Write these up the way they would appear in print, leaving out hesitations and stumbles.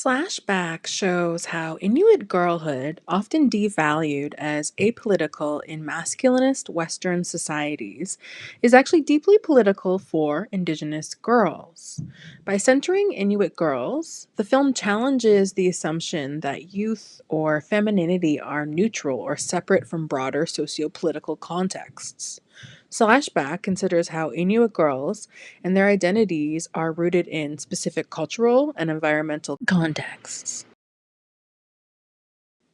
Slashback shows how Inuit girlhood, often devalued as apolitical in masculinist Western societies, is actually deeply political for Indigenous girls. By centering Inuit girls, the film challenges the assumption that youth or femininity are neutral or separate from broader socio-political contexts. Slashback considers how Inuit girls and their identities are rooted in specific cultural and environmental contexts.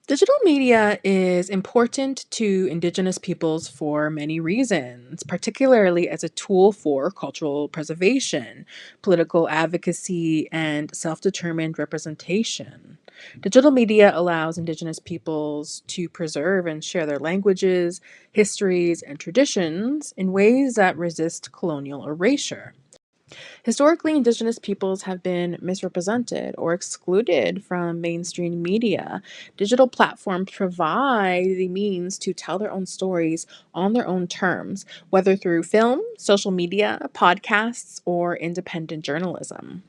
Digital media is important to Indigenous peoples for many reasons, particularly as a tool for cultural preservation, political advocacy, and self determined representation. Digital media allows Indigenous peoples to preserve and share their languages, histories, and traditions in ways that resist colonial erasure. Historically, Indigenous peoples have been misrepresented or excluded from mainstream media. Digital platforms provide the means to tell their own stories on their own terms, whether through film, social media, podcasts, or independent journalism.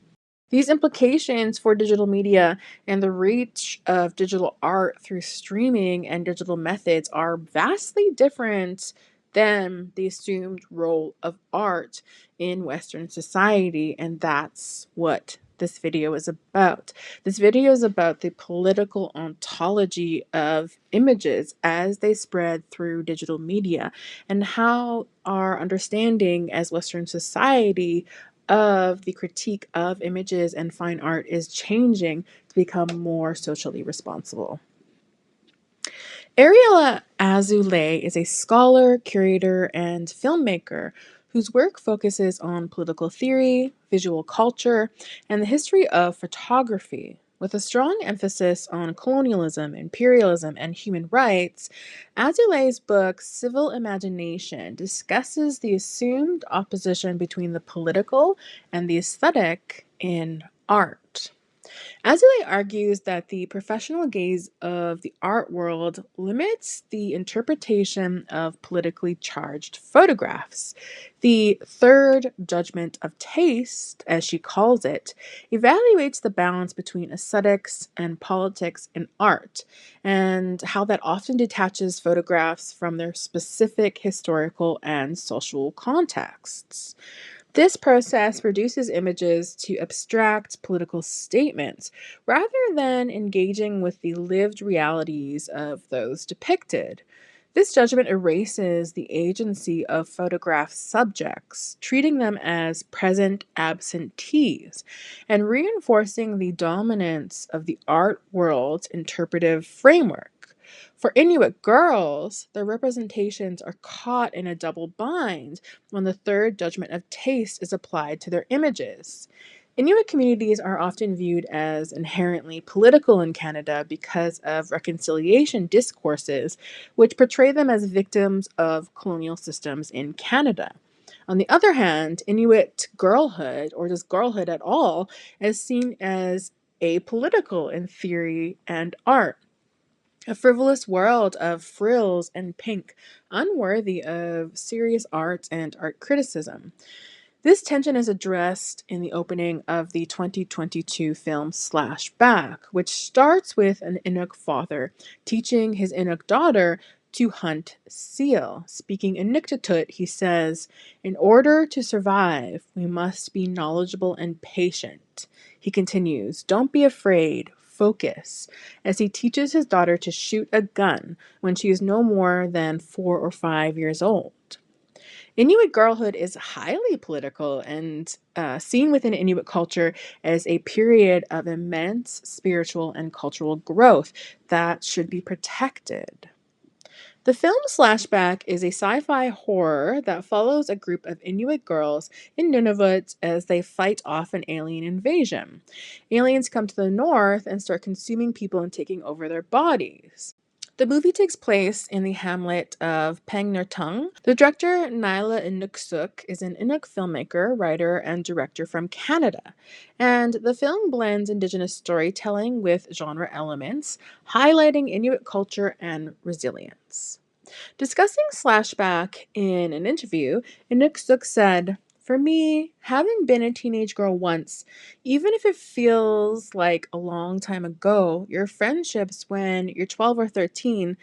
These implications for digital media and the reach of digital art through streaming and digital methods are vastly different than the assumed role of art in Western society. And that's what this video is about. This video is about the political ontology of images as they spread through digital media and how our understanding as Western society of the critique of images and fine art is changing to become more socially responsible. Ariella Azoulay is a scholar, curator, and filmmaker whose work focuses on political theory, visual culture, and the history of photography. With a strong emphasis on colonialism, imperialism, and human rights, Azulay's book, Civil Imagination, discusses the assumed opposition between the political and the aesthetic in art. Azoulay argues that the professional gaze of the art world limits the interpretation of politically charged photographs. The third judgment of taste, as she calls it, evaluates the balance between aesthetics and politics in art, and how that often detaches photographs from their specific historical and social contexts. This process reduces images to abstract political statements rather than engaging with the lived realities of those depicted. This judgment erases the agency of photograph subjects, treating them as present absentees, and reinforcing the dominance of the art world's interpretive framework. For Inuit girls, their representations are caught in a double bind when the third judgment of taste is applied to their images. Inuit communities are often viewed as inherently political in Canada because of reconciliation discourses, which portray them as victims of colonial systems in Canada. On the other hand, Inuit girlhood, or just girlhood at all, is seen as apolitical in theory and art. A frivolous world of frills and pink, unworthy of serious art and art criticism. This tension is addressed in the opening of the 2022 film Slashback, which starts with an Inuk father teaching his Inuk daughter to hunt seal. Speaking Inuktitut, he says, "In order to survive, we must be knowledgeable and patient." He continues, "Don't be afraid, focus," as he teaches his daughter to shoot a gun when she is no more than 4 or 5 years old. Inuit girlhood is highly political and seen within Inuit culture as a period of immense spiritual and cultural growth that should be protected. The film Slashback is a sci fi horror that follows a group of Inuit girls in Nunavut as they fight off an alien invasion. Aliens come to the north and start consuming people and taking over their bodies. The movie takes place in the hamlet of Pengnertung. The director, Nyla Inuksuk, is an Inuk filmmaker, writer, and director from Canada. And the film blends Indigenous storytelling with genre elements, highlighting Inuit culture and resilience. Discussing Slashback in an interview, Inuksuk said, For me, having been a teenage girl once, even if it feels like a long time ago, your friendships when you're 12 or 13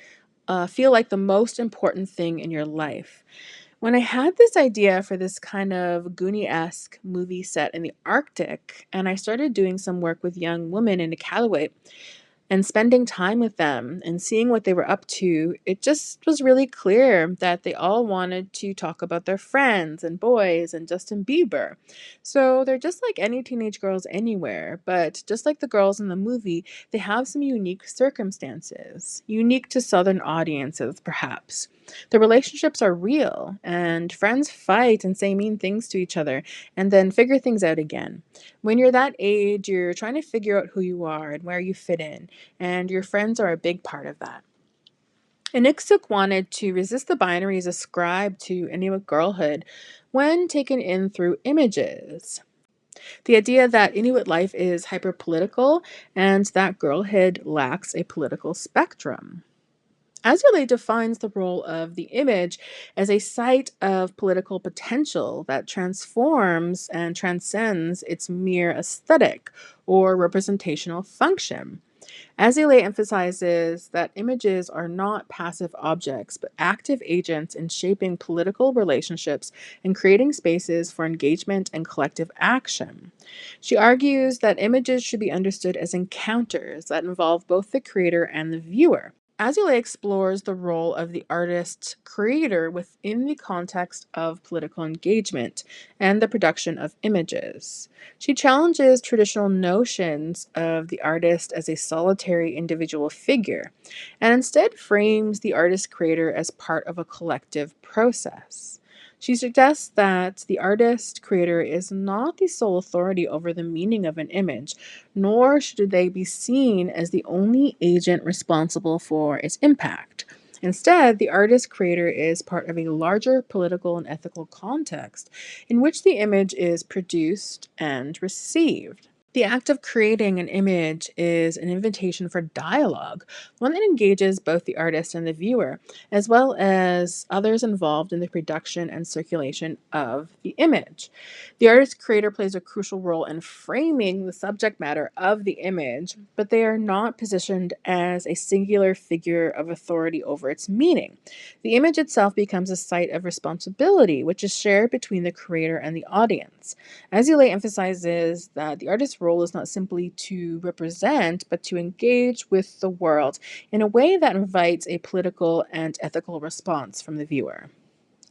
feel like the most important thing in your life. When I had this idea for this kind of Goonie-esque movie set in the Arctic, and I started doing some work with young women in Iqaluit, and spending time with them and seeing what they were up to, it just was really clear that they all wanted to talk about their friends and boys and Justin Bieber. So they're just like any teenage girls anywhere, but just like the girls in the movie, they have some unique circumstances, unique to Southern audiences, perhaps. The relationships are real, and friends fight and say mean things to each other and then figure things out again. When you're that age, you're trying to figure out who you are and where you fit in, and your friends are a big part of that. Iniksuk wanted to resist the binaries ascribed to Inuit girlhood when taken in through images. The idea that Inuit life is hyperpolitical and that girlhood lacks a political spectrum. Azoulay defines the role of the image as a site of political potential that transforms and transcends its mere aesthetic or representational function. Azoulay emphasizes that images are not passive objects, but active agents in shaping political relationships and creating spaces for engagement and collective action. She argues that images should be understood as encounters that involve both the creator and the viewer. Azoulay explores the role of the artist creator within the context of political engagement and the production of images. She challenges traditional notions of the artist as a solitary individual figure and instead frames the artist creator as part of a collective process. She suggests that the artist creator is not the sole authority over the meaning of an image, nor should they be seen as the only agent responsible for its impact. Instead, the artist creator is part of a larger political and ethical context in which the image is produced and received. The act of creating an image is an invitation for dialogue, one that engages both the artist and the viewer, as well as others involved in the production and circulation of the image. The artist creator plays a crucial role in framing the subject matter of the image, but they are not positioned as a singular figure of authority over its meaning. The image itself becomes a site of responsibility, which is shared between the creator and the audience. Azoulay emphasizes that the artist's role is not simply to represent, but to engage with the world in a way that invites a political and ethical response from the viewer.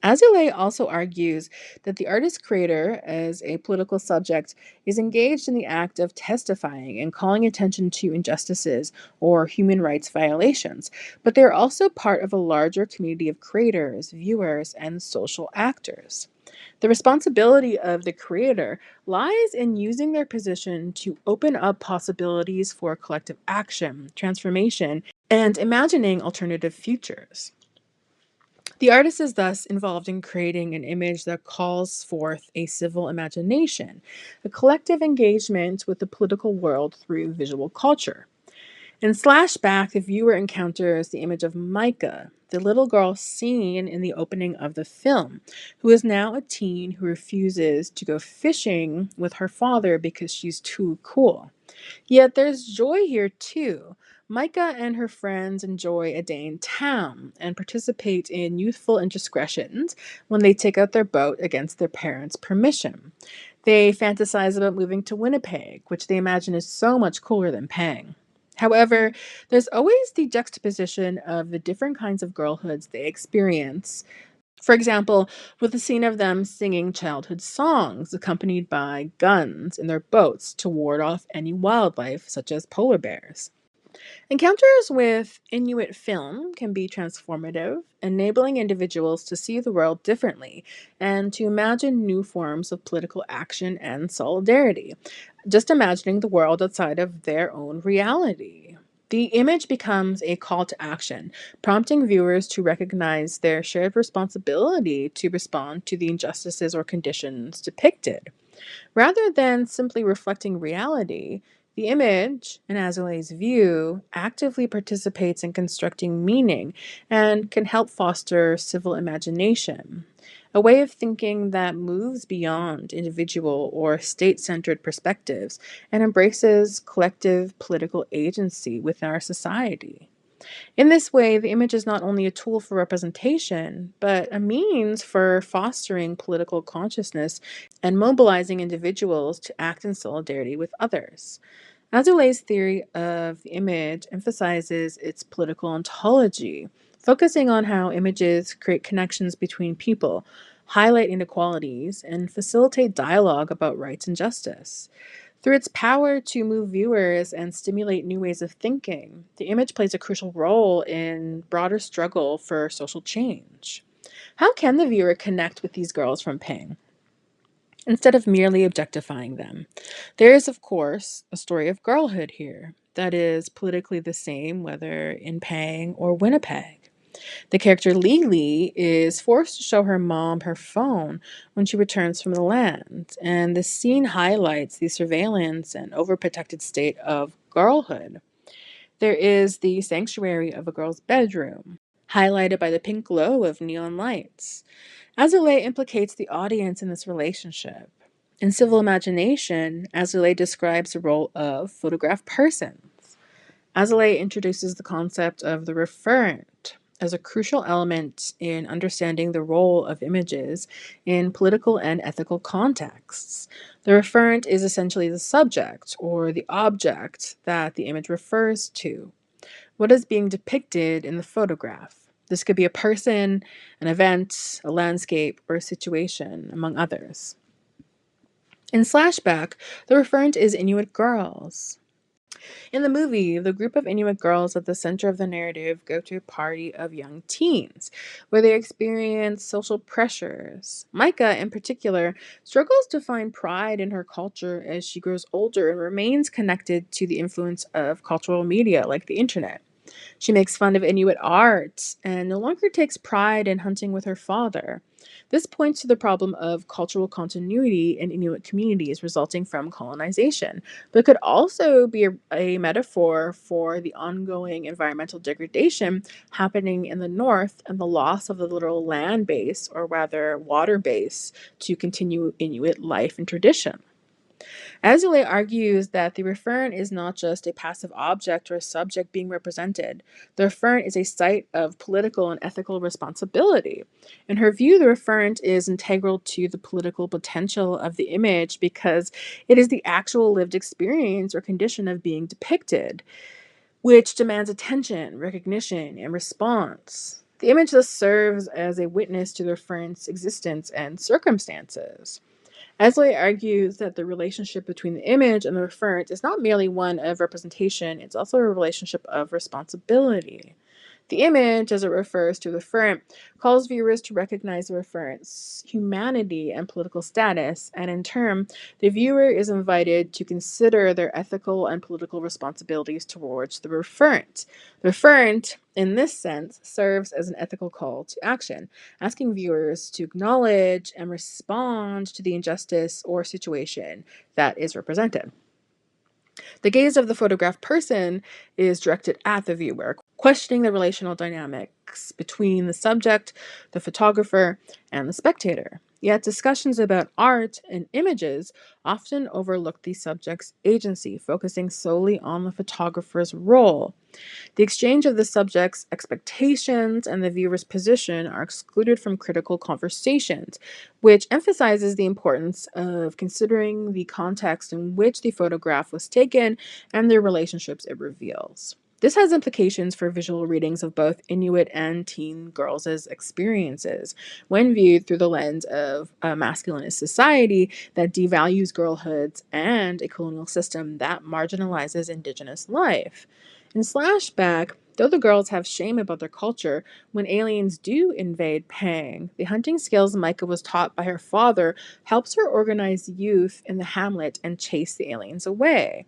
Azoulay also argues that the artist creator, as a political subject, is engaged in the act of testifying and calling attention to injustices or human rights violations, but they are also part of a larger community of creators, viewers, and social actors. The responsibility of the creator lies in using their position to open up possibilities for collective action, transformation, and imagining alternative futures. The artist is thus involved in creating an image that calls forth a civil imagination, a collective engagement with the political world through visual culture. In Slashback, the viewer encounters the image of Micah, the little girl seen in the opening of the film, who is now a teen who refuses to go fishing with her father because she's too cool. Yet there's joy here too. Micah and her friends enjoy a day in town and participate in youthful indiscretions when they take out their boat against their parents' permission. They fantasize about moving to Winnipeg, which they imagine is so much cooler than Pang. However, there's always the juxtaposition of the different kinds of girlhoods they experience. For example, with the scene of them singing childhood songs accompanied by guns in their boats to ward off any wildlife, such as polar bears. Encounters with Inuit film can be transformative, enabling individuals to see the world differently and to imagine new forms of political action and solidarity, just imagining the world outside of their own reality. The image becomes a call to action, prompting viewers to recognize their shared responsibility to respond to the injustices or conditions depicted. Rather than simply reflecting reality, the image, in Azulay's view, actively participates in constructing meaning and can help foster civil imagination. a way of thinking that moves beyond individual or state centered perspectives and embraces collective political agency within our society. In this way, the image is not only a tool for representation, but a means for fostering political consciousness and mobilizing individuals to act in solidarity with others. Azoulay's theory of the image emphasizes its political ontology, focusing on how images create connections between people, highlight inequalities, and facilitate dialogue about rights and justice. Through its power to move viewers and stimulate new ways of thinking, the image plays a crucial role in broader struggle for social change. How can the viewer connect with these girls from Ping instead of merely objectifying them? There is, of course, a story of girlhood here that is politically the same whether in Pang or Winnipeg. The character Lily is forced to show her mom her phone when she returns from the land, and the scene highlights the surveillance and overprotected state of girlhood. There is the sanctuary of a girl's bedroom, highlighted by the pink glow of neon lights. Azoulay implicates the audience in this relationship. In Civil Imagination, Azoulay describes the role of photographed persons. Azoulay introduces the concept of the referent as a crucial element in understanding the role of images in political and ethical contexts. The referent is essentially the subject or the object that the image refers to. What is being depicted in the photograph? This could be a person, an event, a landscape, or a situation, among others. In Slashback, the referent is Inuit girls. In the movie, the group of Inuit girls at the center of the narrative go to a party of young teens, where they experience social pressures. Micah, in particular, struggles to find pride in her culture as she grows older and remains connected to the influence of cultural media like the internet. She makes fun of Inuit art and no longer takes pride in hunting with her father. This points to the problem of cultural continuity in Inuit communities resulting from colonization, but could also be a metaphor for the ongoing environmental degradation happening in the north and the loss of the literal land base, or rather water base, to continue Inuit life and tradition. Azoulay argues that the referent is not just a passive object or a subject being represented. The referent is a site of political and ethical responsibility. In her view, the referent is integral to the political potential of the image because it is the actual lived experience or condition of being depicted, which demands attention, recognition, and response. The image thus serves as a witness to the referent's existence and circumstances. Esley argues that the relationship between the image and the referent is not merely one of representation, it's also a relationship of responsibility. The image, as it refers to the referent, calls viewers to recognize the referent's humanity and political status, and in turn, the viewer is invited to consider their ethical and political responsibilities towards the referent. The referent, in this sense, serves as an ethical call to action, asking viewers to acknowledge and respond to the injustice or situation that is represented. The gaze of the photographed person is directed at the viewer, questioning the relational dynamics between the subject, the photographer, and the spectator. Yet discussions about art and images often overlook the subject's agency, focusing solely on the photographer's role. The exchange of the subject's expectations and the viewer's position are excluded from critical conversations, which emphasizes the importance of considering the context in which the photograph was taken and the relationships it reveals. This has implications for visual readings of both Inuit and teen girls' experiences when viewed through the lens of a masculinist society that devalues girlhoods and a colonial system that marginalizes Indigenous life. In Slashback, though the girls have shame about their culture, when aliens do invade Pang, the hunting skills Micah was taught by her father helps her organize youth in the hamlet and chase the aliens away.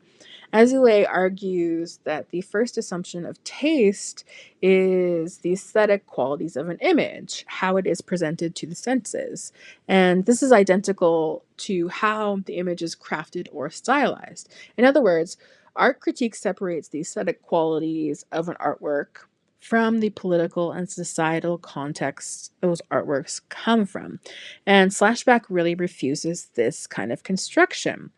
Azoulay argues that the first assumption of taste is the aesthetic qualities of an image, how it is presented to the senses. And this is identical to how the image is crafted or stylized. In other words, art critique separates the aesthetic qualities of an artwork from the political and societal context those artworks come from. And Slashback really refuses this kind of construction.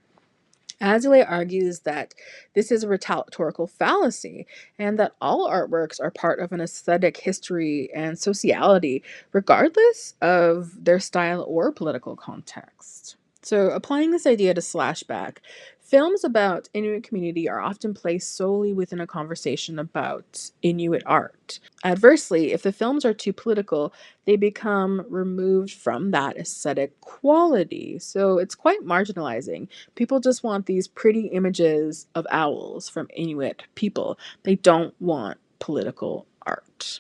Azoulay argues that this is a rhetorical fallacy and that all artworks are part of an aesthetic history and sociality, regardless of their style or political context. So, applying this idea to Slashback, films about Inuit community are often placed solely within a conversation about Inuit art. Adversely, if the films are too political, they become removed from that aesthetic quality. So, it's quite marginalizing. People just want these pretty images of owls from Inuit people. They don't want political art.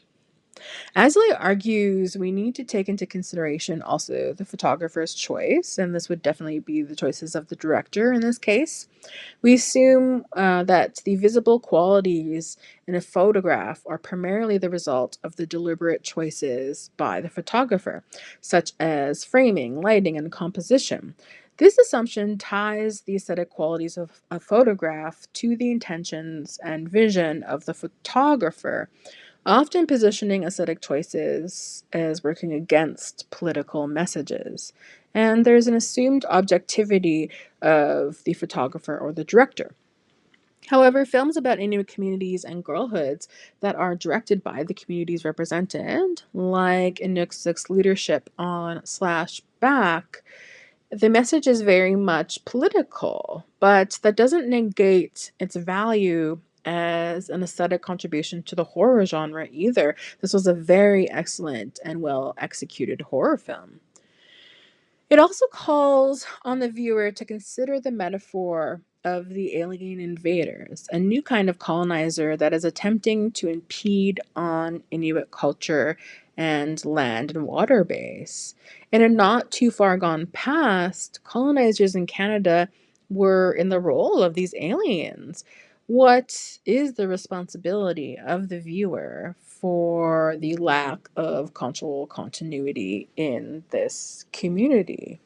Asley argues we need to take into consideration also the photographer's choice, and this would definitely be the choices of the director in this case. We assume that the visible qualities in a photograph are primarily the result of the deliberate choices by the photographer, such as framing, lighting, and composition. This assumption ties the aesthetic qualities of a photograph to the intentions and vision of the photographer, often positioning aesthetic choices as working against political messages. And there's an assumed objectivity of the photographer or the director. However, films about Inuit communities and girlhoods that are directed by the communities represented, like Inuksus's leadership on Slash Back, the message is very much political, but that doesn't negate its value as an aesthetic contribution to the horror genre either. This was a very excellent and well executed horror film. It also calls on the viewer to consider the metaphor of the alien invaders, a new kind of colonizer that is attempting to impede on Inuit culture and land and water base. In a not too far gone past, colonizers in Canada were in the role of these aliens. What is the responsibility of the viewer for the lack of cultural continuity in this community?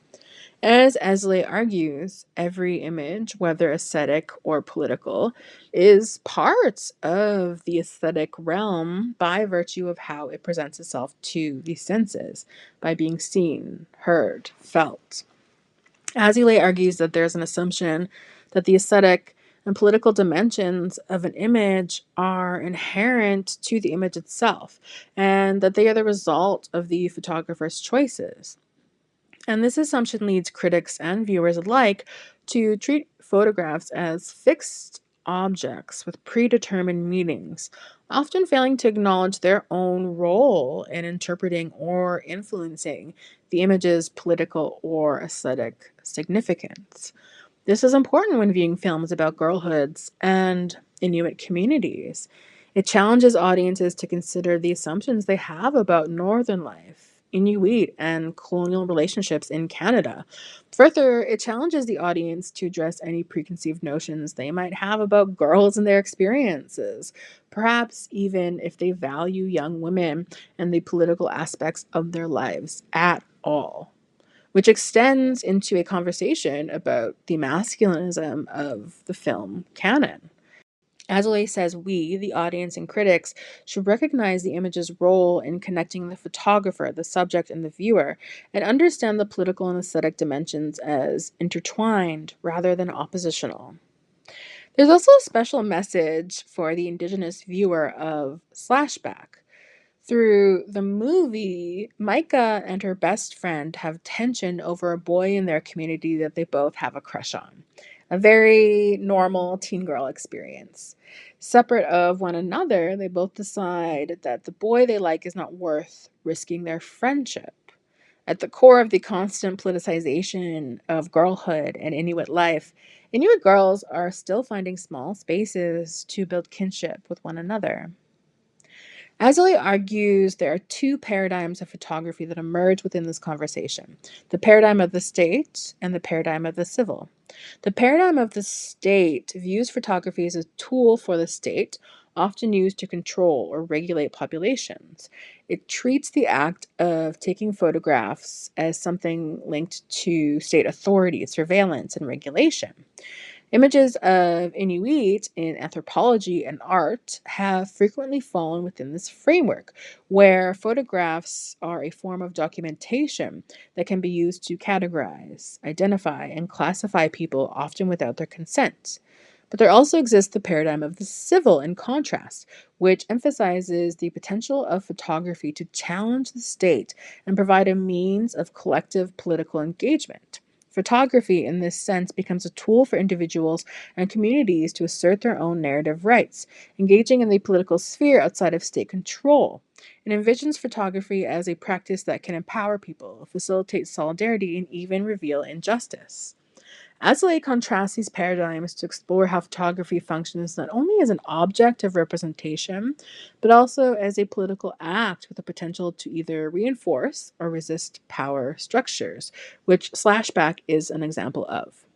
As Azoulay argues, every image, whether aesthetic or political, is part of the aesthetic realm by virtue of how it presents itself to the senses, by being seen, heard, felt. Azoulay argues that there's an assumption that the aesthetic and political dimensions of an image are inherent to the image itself, and that they are the result of the photographer's choices. And this assumption leads critics and viewers alike to treat photographs as fixed objects with predetermined meanings, often failing to acknowledge their own role in interpreting or influencing the image's political or aesthetic significance. This is important when viewing films about girlhoods and Inuit communities. It challenges audiences to consider the assumptions they have about Northern life, Inuit, and colonial relationships in Canada. Further, it challenges the audience to address any preconceived notions they might have about girls and their experiences, perhaps even if they value young women and the political aspects of their lives at all, which extends into a conversation about the masculinism of the film canon. Azoulay says we, the audience and critics, should recognize the image's role in connecting the photographer, the subject, and the viewer, and understand the political and aesthetic dimensions as intertwined rather than oppositional. There's also a special message for the Indigenous viewer of Slashback. Through the movie, Micah and her best friend have tension over a boy in their community that they both have a crush on. A very normal teen girl experience. Separate of one another, they both decide that the boy they like is not worth risking their friendship. At the core of the constant politicization of girlhood and Inuit life, Inuit girls are still finding small spaces to build kinship with one another. Azoulay argues there are two paradigms of photography that emerge within this conversation: the paradigm of the state and the paradigm of the civil. The paradigm of the state views photography as a tool for the state, often used to control or regulate populations. It treats the act of taking photographs as something linked to state authority, surveillance, and regulation. Images of Inuit in anthropology and art have frequently fallen within this framework, where photographs are a form of documentation that can be used to categorize, identify, and classify people, often without their consent. But there also exists the paradigm of the civil in contrast, which emphasizes the potential of photography to challenge the state and provide a means of collective political engagement. Photography, in this sense, becomes a tool for individuals and communities to assert their own narrative rights, engaging in the political sphere outside of state control. It envisions photography as a practice that can empower people, facilitate solidarity, and even reveal injustice. Azoulay contrasts these paradigms to explore how photography functions not only as an object of representation, but also as a political act with the potential to either reinforce or resist power structures, which Slashback is an example of.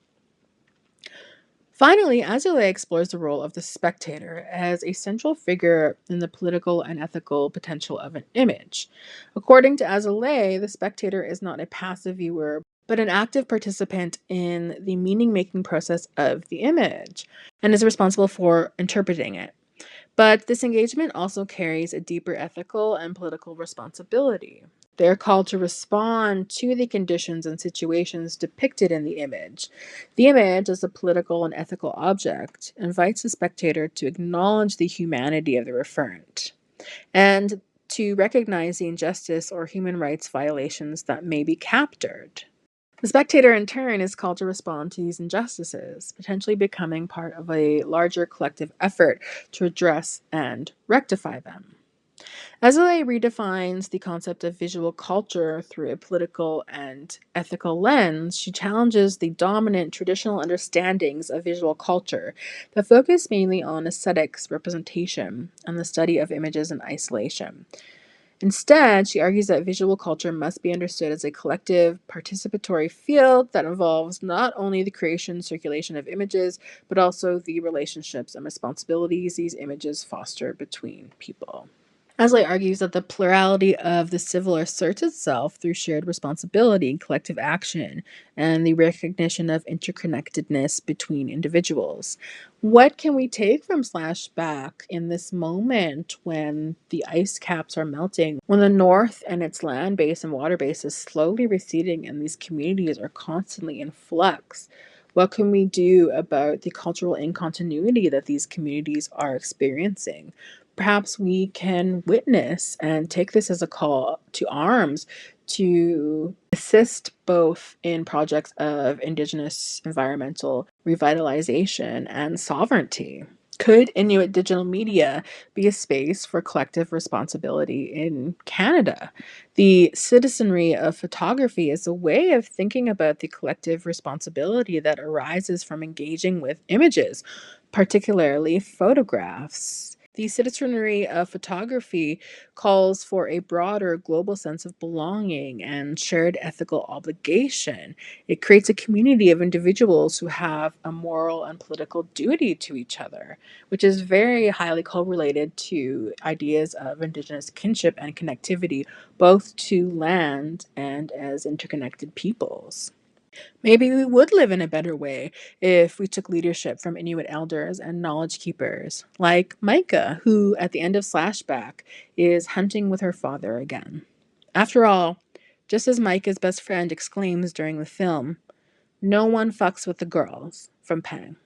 Finally, Azoulay explores the role of the spectator as a central figure in the political and ethical potential of an image. According to Azoulay, the spectator is not a passive viewer, but an active participant in the meaning making process of the image and is responsible for interpreting it. But this engagement also carries a deeper ethical and political responsibility. They're called to respond to the conditions and situations depicted in the image. The image, as a political and ethical object, invites the spectator to acknowledge the humanity of the referent and to recognize the injustice or human rights violations that may be captured. The spectator, in turn, is called to respond to these injustices, potentially becoming part of a larger collective effort to address and rectify them. Azoulay redefines the concept of visual culture through a political and ethical lens. She challenges the dominant traditional understandings of visual culture that focus mainly on aesthetics, representation, and the study of images in isolation. Instead, she argues that visual culture must be understood as a collective, participatory field that involves not only the creation and circulation of images, but also the relationships and responsibilities these images foster between people. Azoulay argues that the plurality of the civil asserts itself through shared responsibility, collective action, and the recognition of interconnectedness between individuals. What can we take from Slashback in this moment when the ice caps are melting, when the North and its land base and water base is slowly receding, and these communities are constantly in flux? What can we do about the cultural incontinuity that these communities are experiencing? Perhaps we can witness and take this as a call to arms to assist both in projects of Indigenous environmental revitalization and sovereignty. Could Inuit digital media be a space for collective responsibility in Canada? The citizenry of photography is a way of thinking about the collective responsibility that arises from engaging with images, particularly photographs. The citizenry of photography calls for a broader global sense of belonging and shared ethical obligation. It creates a community of individuals who have a moral and political duty to each other, which is very highly correlated to ideas of Indigenous kinship and connectivity, both to land and as interconnected peoples. Maybe we would live in a better way if we took leadership from Inuit elders and knowledge keepers, like Micah, who at the end of Slashback is hunting with her father again. After all, just as Micah's best friend exclaims during the film, no one fucks with the girls from Pang.